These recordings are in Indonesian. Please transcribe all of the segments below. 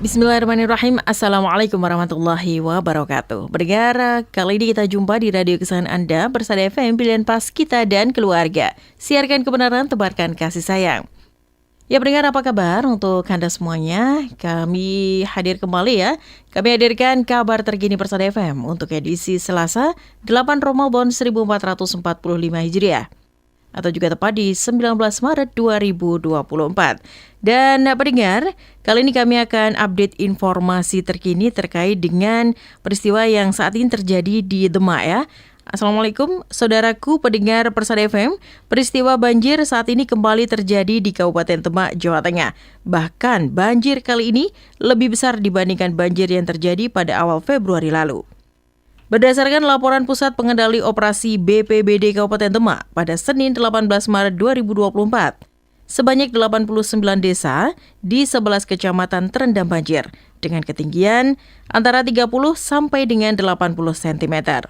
Bismillahirrahmanirrahim. Assalamualaikum warahmatullahi wabarakatuh. Pendengar, kali ini kita jumpa di radio kesayangan Anda bersama FM Pilihan Pas Kita dan Keluarga. Siarkan kebenaran, tebarkan kasih sayang. Ya pendengar, apa kabar untuk Anda semuanya? Kami hadir kembali ya. Kami hadirkan kabar terkini bersama FM untuk edisi Selasa 8 Ramadan 1445 Hijriah. Atau juga tepat di 19 Maret 2024. Dan pendengar, kali ini kami akan update informasi terkini terkait dengan peristiwa yang saat ini terjadi di Demak ya. Assalamualaikum saudaraku pendengar Persada FM. Peristiwa banjir saat ini kembali terjadi di Kabupaten Demak, Jawa Tengah. Bahkan banjir kali ini lebih besar dibandingkan banjir yang terjadi pada awal Februari lalu. Berdasarkan laporan Pusat Pengendali Operasi BPBD Kabupaten Demak pada Senin 18 Maret 2024, sebanyak 89 desa di 11 kecamatan terendam banjir dengan ketinggian antara 30 sampai dengan 80 cm.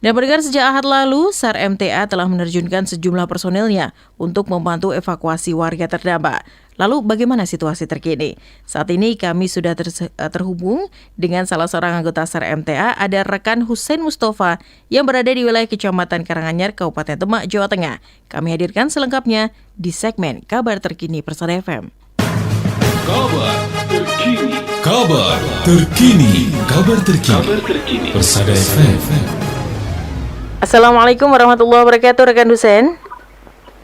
Dan pendengar, sejak Ahad lalu, SAR MTA telah menerjunkan sejumlah personilnya untuk membantu evakuasi warga terdampak. Lalu bagaimana situasi terkini? Saat ini kami sudah terhubung dengan salah seorang anggota SAR MTA, ada rekan Hussein Mustafa yang berada di wilayah Kecamatan Karanganyar, Kabupaten Demak, Jawa Tengah. Kami hadirkan selengkapnya di segmen Kabar Terkini Persada FM. Kabar Terkini. Kabar Terkini. Kabar Terkini. Persada FM. Assalamualaikum warahmatullahi wabarakatuh, rekan Hussein.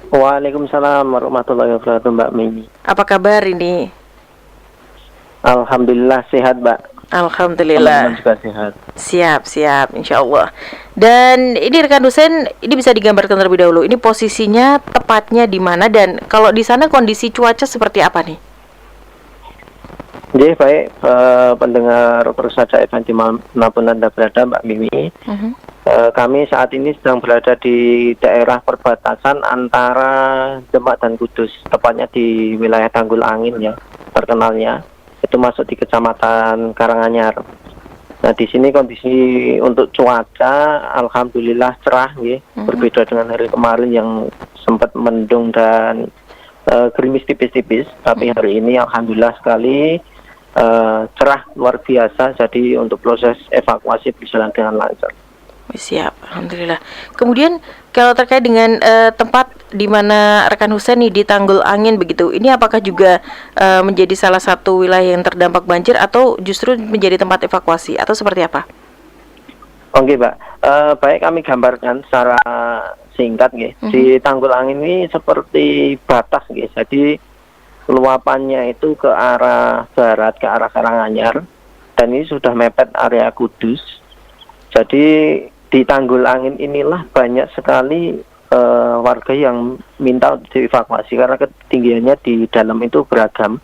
Waalaikumsalam warahmatullahi wabarakatuh, Mbak Mimi. Apa kabar ini? Alhamdulillah sehat, Mbak. Alhamdulillah. Teman-teman juga sehat. Siap, insya Allah. Dan ini rekan Hussein, ini bisa digambarkan terlebih dahulu. Ini posisinya tepatnya di mana dan kalau di sana kondisi cuaca seperti apa nih? Jadi baik, pendengar Persada FM dimanapun Anda berada, Mbak Mimi. Kami saat ini sedang berada di daerah perbatasan antara Demak dan Kudus, tepatnya di wilayah Tanggul Angin ya, terkenalnya. Itu masuk di Kecamatan Karanganyar. Nah, di sini kondisi untuk cuaca alhamdulillah cerah ya, berbeda dengan hari kemarin yang sempat mendung dan gerimis tipis-tipis, tapi hari ini alhamdulillah sekali cerah luar biasa, jadi untuk proses evakuasi berjalan dengan lancar. Siap, alhamdulillah. Kemudian kalau terkait dengan tempat di mana rekan Hussein nih di Tanggul Angin begitu, ini apakah juga menjadi salah satu wilayah yang terdampak banjir atau justru menjadi tempat evakuasi atau seperti apa? Oke, Mbak. Baik, kami gambarkan secara singkat ya. Di Tanggul Angin ini seperti batas ya. Jadi luapannya itu ke arah barat, ke arah Karanganyar, dan ini sudah mepet area Kudus. Jadi di Tanggul Angin inilah banyak sekali warga yang minta dievakuasi karena ketinggiannya di dalam itu beragam.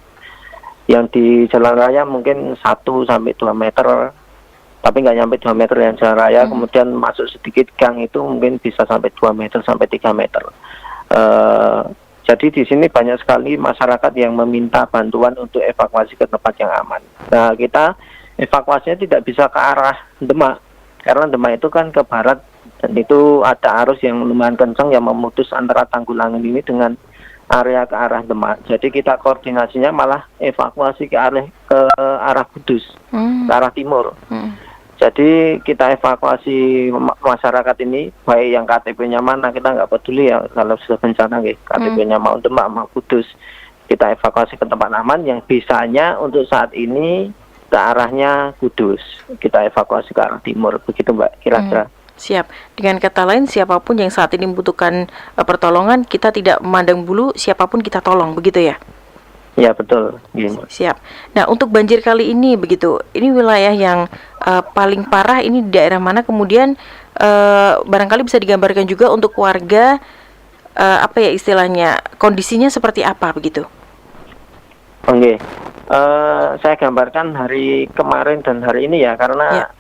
Yang di jalan raya mungkin 1 sampai 2 meter, tapi nggak nyampe 2 meter yang jalan raya. Kemudian masuk sedikit gang itu mungkin bisa sampai 2 meter sampai 3 meter. Jadi di sini banyak sekali masyarakat yang meminta bantuan untuk evakuasi ke tempat yang aman. Nah, kita evakuasinya tidak bisa ke arah Demak, karena Demak itu kan ke barat dan itu ada arus yang lumayan kencang yang memutus antara Tanggul Angin ini dengan area ke arah Demak. Jadi kita koordinasinya malah evakuasi ke arah Kudus, ke arah timur. Jadi kita evakuasi masyarakat ini, baik yang KTP-nya mana, kita nggak peduli ya kalau sudah bencana gitu. KTP-nya mau Demak, mau Kudus, kita evakuasi ke tempat aman yang bisanya untuk saat ini ke arahnya Kudus. Kita evakuasi ke arah timur, begitu Mbak, kira-kira. Siap. Dengan kata lain, siapapun yang saat ini membutuhkan pertolongan, kita tidak memandang bulu, siapapun kita tolong, begitu ya? Ya, betul. Gini. Siap. Nah, untuk banjir kali ini begitu, ini wilayah yang paling parah ini di daerah mana? Kemudian barangkali bisa digambarkan juga untuk warga, apa ya istilahnya, kondisinya seperti apa begitu? Oke. Saya gambarkan hari kemarin dan hari ini ya, karena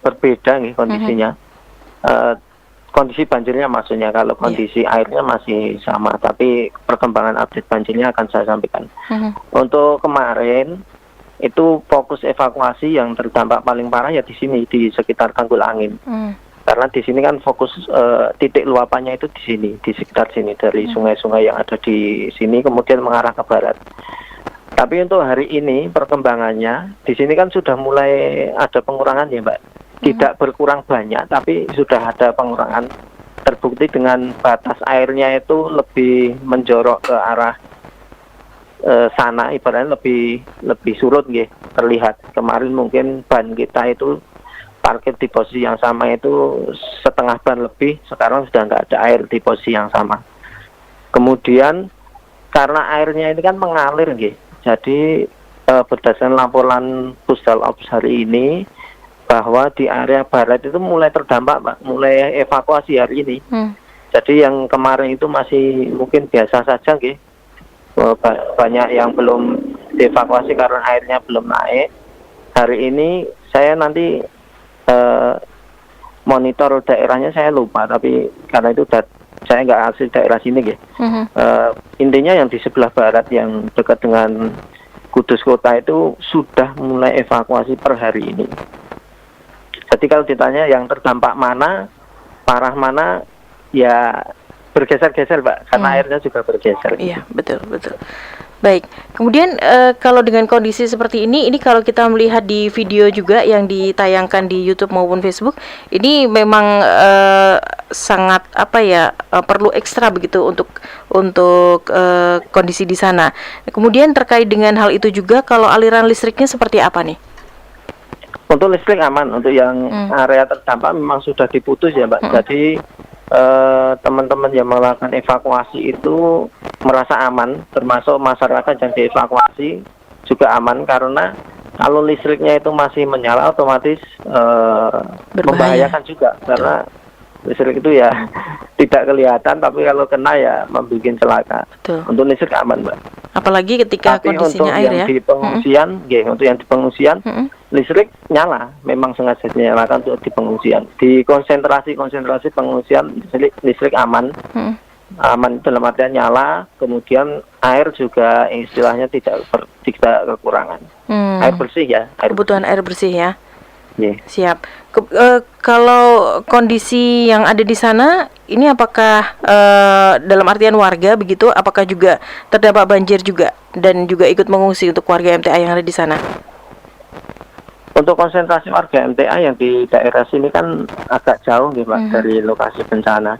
berbeda nih kondisinya. Kondisi banjirnya maksudnya, kalau kondisi airnya masih sama, tapi perkembangan update banjirnya akan saya sampaikan. Untuk kemarin itu fokus evakuasi yang terdampak paling parah ya di sini, di sekitar Tanggul Angin. Karena di sini kan fokus titik luapannya itu di sini, di sekitar sini, dari sungai-sungai yang ada di sini kemudian mengarah ke barat. Tapi untuk hari ini perkembangannya di sini kan sudah mulai ada pengurangan ya Mbak. Tidak berkurang banyak, tapi sudah ada pengurangan. Terbukti dengan batas airnya itu lebih menjorok ke arah sana, ibaratnya lebih surut nggih, terlihat. Kemarin mungkin ban kita itu parkir di posisi yang sama itu setengah ban lebih, sekarang sudah nggak ada air di posisi yang sama. Kemudian karena airnya ini kan mengalir nggih, jadi berdasarkan laporan Pusdal Ops hari ini bahwa di area barat itu mulai terdampak Pak, mulai evakuasi hari ini. Jadi yang kemarin itu masih mungkin biasa saja nggih. Banyak yang belum dievakuasi karena airnya belum naik. Hari ini saya nanti monitor daerahnya saya lupa, tapi karena itu saya nggak asli daerah sini nggih. Intinya yang di sebelah barat yang dekat dengan Kudus kota itu sudah mulai evakuasi per hari ini. Jadi kalau ditanya yang terdampak mana, parah mana, ya bergeser-geser Pak, karena airnya juga bergeser. Iya, betul. Baik, kemudian kalau dengan kondisi seperti ini kalau kita melihat di video juga yang ditayangkan di YouTube maupun Facebook, ini memang sangat perlu ekstra begitu untuk kondisi di sana. Kemudian terkait dengan hal itu juga, kalau aliran listriknya seperti apa nih? Untuk listrik aman, untuk yang area terdampak memang sudah diputus ya Mbak. Jadi teman-teman yang melakukan evakuasi itu merasa aman, termasuk masyarakat yang dievakuasi juga aman, karena kalau listriknya itu masih menyala otomatis membahayakan juga. Karena listrik itu ya tidak kelihatan, tapi kalau kena ya membuat celaka. Untuk listrik aman Mbak. Apalagi ketika kondisinya air ya. Di pengungsian, untuk yang di pengungsian listrik nyala, memang sengaja dinyalakan untuk di pengungsian. Di konsentrasi pengungsian listrik aman. Aman dalam artian nyala, kemudian air juga istilahnya tidak kekurangan. Air bersih ya. Kebutuhan air bersih ya. Yeah. Siap. Kalau kondisi yang ada di sana ini apakah dalam artian warga begitu, apakah juga terdampak banjir juga dan juga ikut mengungsi untuk warga MTA yang ada di sana? Untuk konsentrasi warga MTA yang di daerah sini kan agak jauh gitu Pak, dari lokasi bencana.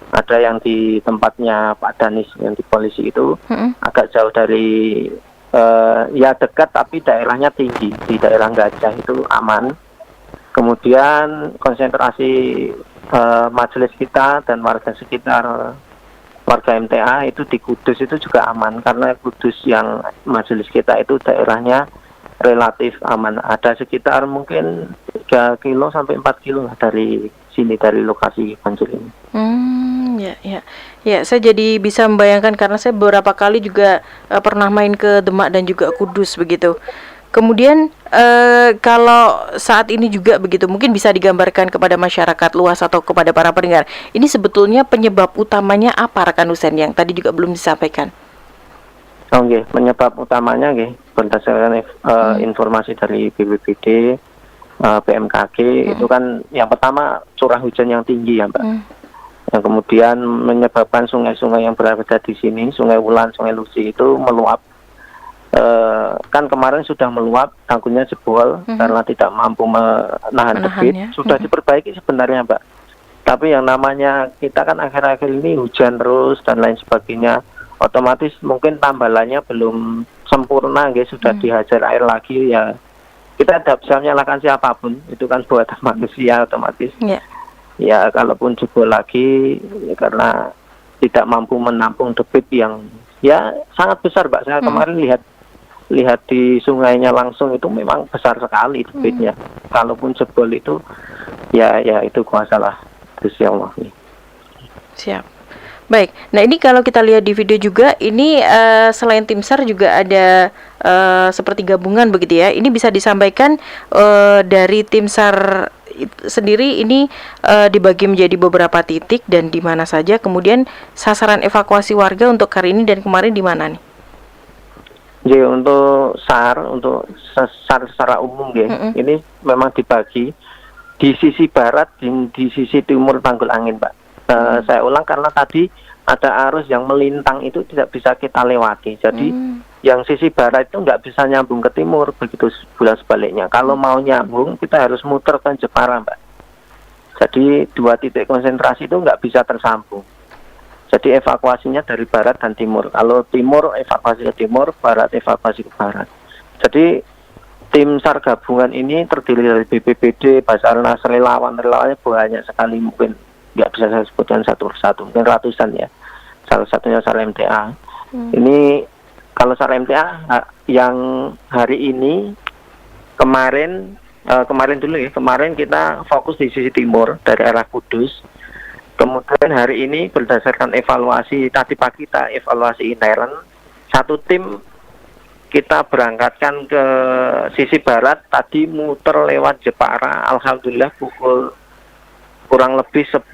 Ada yang di tempatnya Pak Danis yang di polisi itu agak jauh dari ya dekat, tapi daerahnya tinggi. Di daerah Gajah itu aman. Kemudian konsentrasi majelis kita dan warga sekitar warga MTA itu di Kudus itu juga aman, karena Kudus yang majelis kita itu daerahnya relatif aman. Ada sekitar mungkin 3 kilo sampai 4 kilo dari sini, dari lokasi banjir ini. Ya, saya jadi bisa membayangkan karena saya beberapa kali juga pernah main ke Demak dan juga Kudus begitu. Kemudian kalau saat ini juga begitu, mungkin bisa digambarkan kepada masyarakat luas atau kepada para pendengar, ini sebetulnya penyebab utamanya apa rekan Husein yang tadi juga belum disampaikan? Penyebab utamanya berdasarkan informasi dari BPBD, BMKG, itu kan yang pertama curah hujan yang tinggi ya Mbak. Yang kemudian menyebabkan sungai-sungai yang berada di sini, Sungai Wulan, Sungai Lusi itu meluap. Kan kemarin sudah meluap, tanggulnya jebol karena tidak mampu menahan debit. Sudah diperbaiki sebenarnya Mbak. Tapi yang namanya kita kan akhir-akhir ini hujan terus dan lain sebagainya, otomatis mungkin tambalannya belum sempurna, sudah dihajar air lagi ya. Kita tidak bisa menyalahkan siapapun, itu kan buatan manusia otomatis. Ya kalaupun jebol lagi karena tidak mampu menampung debit yang ya sangat besar Mbak. Saya kemarin lihat di sungainya langsung itu memang besar sekali debitnya. Kalaupun jebol itu ya itu kuasalah Gusti Allah. Siap. Baik, nah ini kalau kita lihat di video juga, ini selain tim SAR juga ada seperti gabungan begitu ya. Ini bisa disampaikan dari tim SAR sendiri ini dibagi menjadi beberapa titik dan di mana saja. Kemudian sasaran evakuasi warga untuk hari ini dan kemarin di mana nih? Jadi untuk SAR secara umum ini memang dibagi di sisi barat dan di sisi timur Tanggul Angin Pak. Saya ulang karena tadi ada arus yang melintang itu tidak bisa kita lewati. Jadi yang sisi barat itu nggak bisa nyambung ke timur, begitu pula sebaliknya. Kalau mau nyambung kita harus muter ke Jepara, Mbak. Jadi 2 titik konsentrasi itu nggak bisa tersambung. Jadi evakuasinya dari barat dan timur. Kalau timur evakuasi ke timur, barat evakuasi ke barat. Jadi tim SAR gabungan ini terdiri dari BPBD, Basarnas, relawannya banyak sekali, mungkin nggak bisa saya sebutkan satu persatu, mungkin ratusan ya. Salah satunya SAR MTA. Ini kalau SAR MTA yang hari ini kemarin kita fokus di sisi timur dari arah Kudus. Kemudian hari ini berdasarkan evaluasi tadi pagi kita evaluasi intern, satu tim kita berangkatkan ke sisi barat, tadi muter lewat Jepara, alhamdulillah pukul kurang lebih 10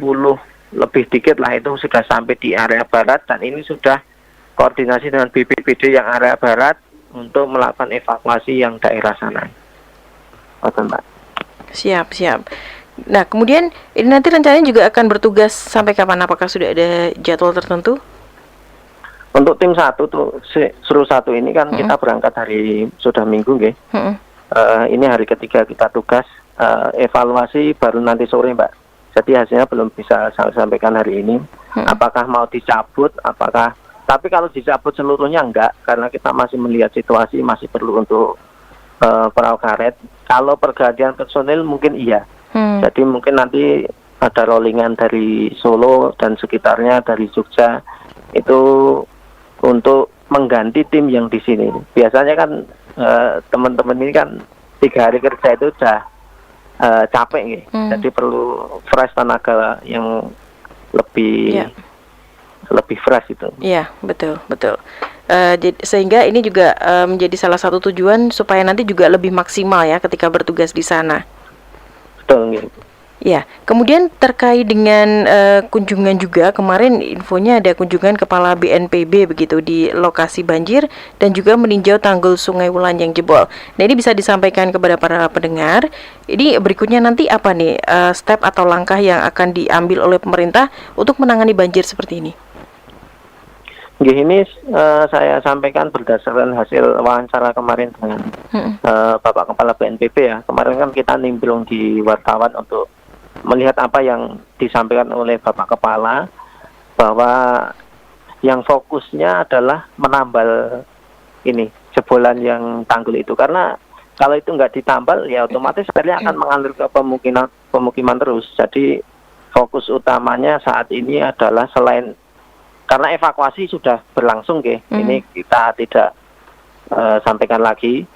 lebih dikit lah itu sudah sampai di area barat, dan ini sudah koordinasi dengan BPBD yang area barat untuk melakukan evakuasi yang daerah sana. Oke, Mbak. Siap. Nah, kemudian ini nanti rencananya juga akan bertugas sampai kapan? Apakah sudah ada jadwal tertentu? Untuk tim 1 tuh seru 1 ini kan kita berangkat hari sudah Minggu nggih. Ini hari ketiga kita tugas, evaluasi baru nanti sore, Mbak. Jadi hasilnya belum bisa saya sampaikan hari ini. Apakah mau dicabut, tapi kalau dicabut seluruhnya enggak, karena kita masih melihat situasi masih perlu untuk perahu karet. Kalau pergantian personil mungkin iya. Jadi mungkin nanti ada rollingan dari Solo dan sekitarnya, dari Jogja, itu untuk mengganti tim yang di sini. Biasanya kan teman-teman ini kan 3 hari kerja itu udah capek nih. Jadi perlu fresh tenaga yang lebih fresh itu. Iya, betul. Sehingga ini juga menjadi salah satu tujuan supaya nanti juga lebih maksimal ya ketika bertugas di sana. Betul gitu. Ya, kemudian terkait dengan kunjungan juga, kemarin infonya ada kunjungan Kepala BNPB begitu di lokasi banjir dan juga meninjau tanggul Sungai Wulan yang jebol. Nah, ini bisa disampaikan kepada para pendengar. Ini berikutnya nanti apa nih step atau langkah yang akan diambil oleh pemerintah untuk menangani banjir seperti ini? Ini saya sampaikan berdasarkan hasil wawancara kemarin dengan Bapak Kepala BNPB ya. Kemarin kan kita nimbrung di wartawan untuk melihat apa yang disampaikan oleh Bapak Kepala, bahwa yang fokusnya adalah menambal ini jebolan yang tanggul itu, karena kalau itu nggak ditambal ya otomatis airnya akan mengalir ke pemukiman terus. Jadi fokus utamanya saat ini adalah selain karena evakuasi sudah berlangsung ini kita tidak sampaikan lagi.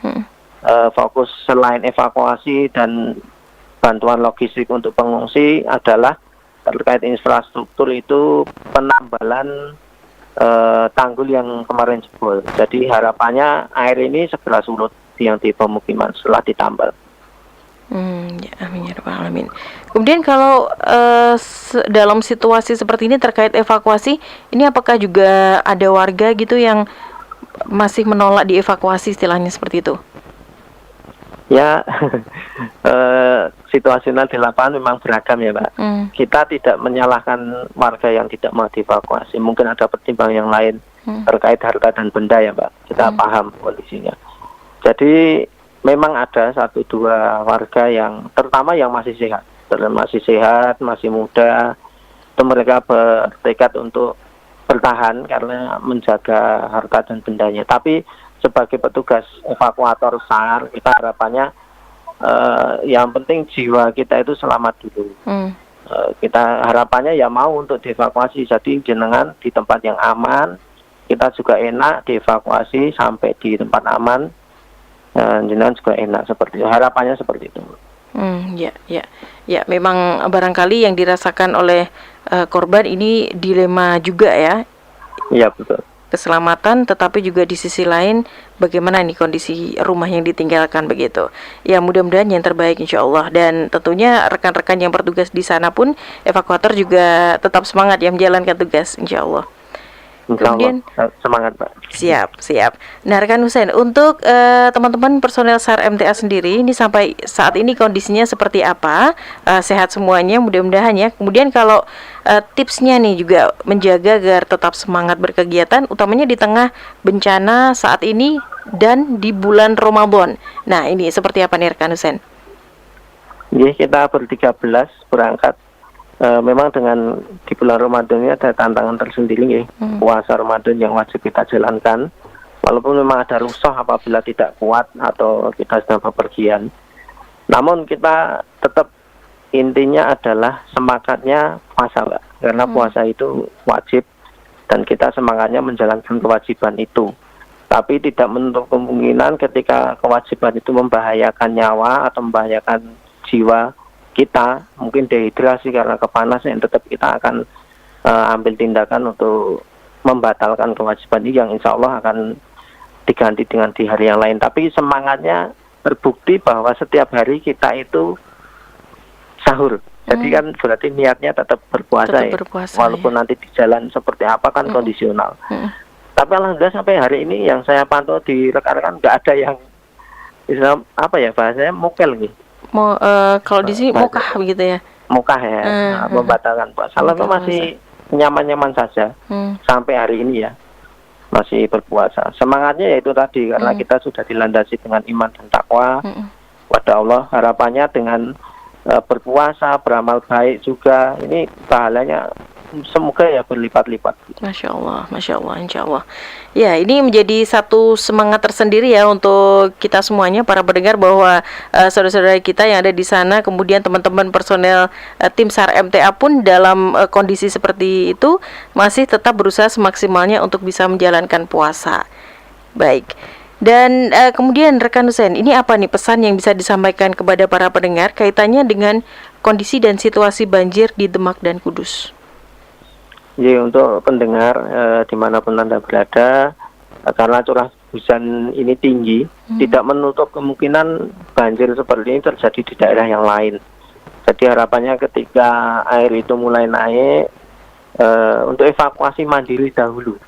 Fokus selain evakuasi dan bantuan logistik untuk pengungsi adalah terkait infrastruktur itu penambalan tanggul yang kemarin jebol. Jadi harapannya air ini segera surut yang di pemukiman setelah ditambal. Ya, amin ya rabbal alamin. Kemudian kalau dalam situasi seperti ini terkait evakuasi, ini apakah juga ada warga gitu yang masih menolak dievakuasi, istilahnya seperti itu? Ya, situasional di lapangan memang beragam ya, Pak. Kita tidak menyalahkan warga yang tidak mau dievakuasi. Mungkin ada pertimbangan yang lain terkait harta dan benda ya, Pak. Kita paham kondisinya. Jadi memang ada 1-2 warga yang, terutama yang masih sehat, masih muda, itu mereka bertekad untuk bertahan karena menjaga harta dan bendanya. Tapi sebagai petugas evakuator SAR, kita harapannya yang penting jiwa kita itu selamat dulu. Kita harapannya ya mau untuk dievakuasi, jadi jenengan di tempat yang aman, kita juga enak dievakuasi sampai di tempat aman, jenengan juga enak, seperti itu. Harapannya seperti itu. Ya, memang barangkali yang dirasakan oleh korban ini dilema juga ya. Iya, betul. Keselamatan, tetapi juga di sisi lain bagaimana nih kondisi rumah yang ditinggalkan begitu. Ya, mudah-mudahan yang terbaik insya Allah. Dan tentunya rekan-rekan yang bertugas di sana pun, evakuator juga tetap semangat ya menjalankan tugas insya Allah. Insya Allah. Kemudian Semangat Pak. siap. Nah, rekan Husain, untuk teman-teman personel SAR MTA sendiri ini sampai saat ini kondisinya seperti apa? Sehat semuanya, mudah-mudahan ya. Kemudian kalau tipsnya nih juga menjaga agar tetap semangat berkegiatan, utamanya di tengah bencana saat ini dan di bulan Ramadan. Nah, ini seperti apa nih rekan Husain? Kita ber-13 berangkat. Memang dengan di bulan Ramadan ini ada tantangan tersendiri puasa Ramadan yang wajib kita jalankan, walaupun memang ada rusuh apabila tidak kuat atau kita sedang bepergian. Namun kita tetap intinya adalah semangatnya puasa Mbak, karena puasa itu wajib dan kita semangatnya menjalankan kewajiban itu. Tapi tidak menutup kemungkinan ketika kewajiban itu membahayakan nyawa atau membahayakan jiwa kita, mungkin dehidrasi karena kepanasan, tetap kita akan ambil tindakan untuk membatalkan kewajiban ini yang insya Allah akan diganti dengan di hari yang lain. Tapi semangatnya terbukti bahwa setiap hari kita itu sahur. Jadi kan berarti niatnya tetap berpuasa, walaupun nanti di jalan seperti apa kan kondisional. Tapi alhamdulillah sampai hari ini yang saya pantau di rekan-rekan nggak ada yang Islam bahasanya mokel nih. Kalau di sini mokah begitu ya? Mokah ya, membatalkan puasa. Kalau masih nyaman-nyaman saja sampai hari ini ya, masih berpuasa. Semangatnya yaitu tadi, karena kita sudah dilandasi dengan iman dan takwa pada Allah. Harapannya dengan berpuasa, beramal baik juga, ini pahalanya semoga ya berlipat-lipat. Masya Allah, Insya Allah. Ya, ini menjadi satu semangat tersendiri ya untuk kita semuanya, para pendengar, bahwa saudara-saudara kita yang ada di sana, kemudian teman-teman personel tim SAR MTA pun dalam kondisi seperti itu masih tetap berusaha semaksimalnya untuk bisa menjalankan puasa. Baik. Dan kemudian rekan Husain, ini apa nih pesan yang bisa disampaikan kepada para pendengar kaitannya dengan kondisi dan situasi banjir di Demak dan Kudus? Untuk pendengar dimanapun Anda berada, karena curah hujan ini tinggi, tidak menutup kemungkinan banjir seperti ini terjadi di daerah yang lain. Jadi harapannya ketika air itu mulai naik, untuk evakuasi mandiri dahulu.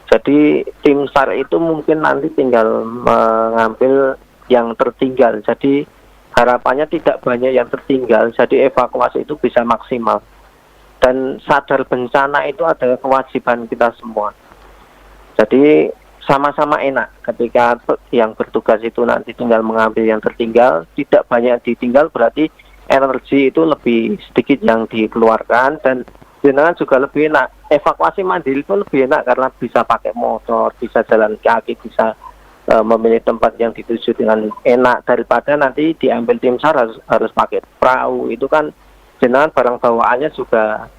Jadi tim SAR itu mungkin nanti tinggal mengambil yang tertinggal. Jadi harapannya tidak banyak yang tertinggal, jadi evakuasi itu bisa maksimal. Dan sadar bencana itu adalah kewajiban kita semua. Jadi sama-sama enak ketika yang bertugas itu nanti tinggal mengambil yang tertinggal, tidak banyak ditinggal, berarti energi itu lebih sedikit yang dikeluarkan, dan jenengan juga lebih enak. Evakuasi mandiri itu lebih enak karena bisa pakai motor, bisa jalan kaki, bisa memilih tempat yang dituju dengan enak, daripada nanti diambil tim SAR harus pakai perahu. Itu kan jenengan barang bawaannya juga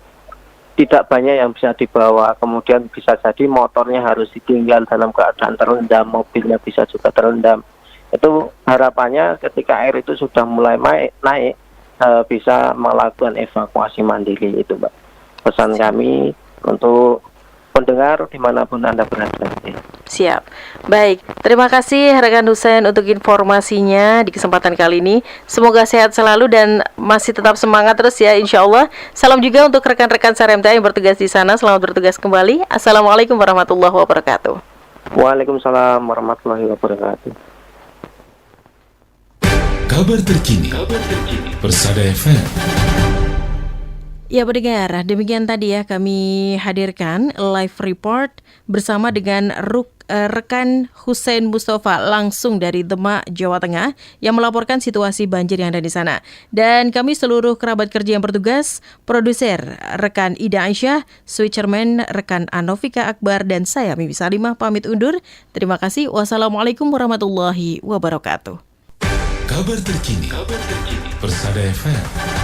tidak banyak yang bisa dibawa, kemudian bisa jadi motornya harus ditinggal dalam keadaan terendam, mobilnya bisa juga terendam. Itu harapannya ketika air itu sudah mulai naik bisa melakukan evakuasi mandiri itu, Mbak. Pesan kami untuk pendengar dimanapun Anda berada. Siap. Baik, terima kasih rekan Husain untuk informasinya di kesempatan kali ini. Semoga sehat selalu dan masih tetap semangat terus ya, insya Allah. Salam juga untuk rekan-rekan SAR MTA yang bertugas di sana. Selamat bertugas kembali. Assalamualaikum warahmatullahi wabarakatuh. Waalaikumsalam warahmatullahi wabarakatuh. Kabar terkini Persada FM. Ya pendengar, demikian tadi ya kami hadirkan live report bersama dengan rekan Husain Mustafa langsung dari Demak, Jawa Tengah yang melaporkan situasi banjir yang ada di sana. Dan kami seluruh kerabat kerja yang bertugas, produser rekan Ida Aisyah, switcherman rekan Anofika Akbar, dan saya Mimi Salimah pamit undur. Terima kasih. Wassalamualaikum warahmatullahi wabarakatuh. Kabar terkini Persada FM.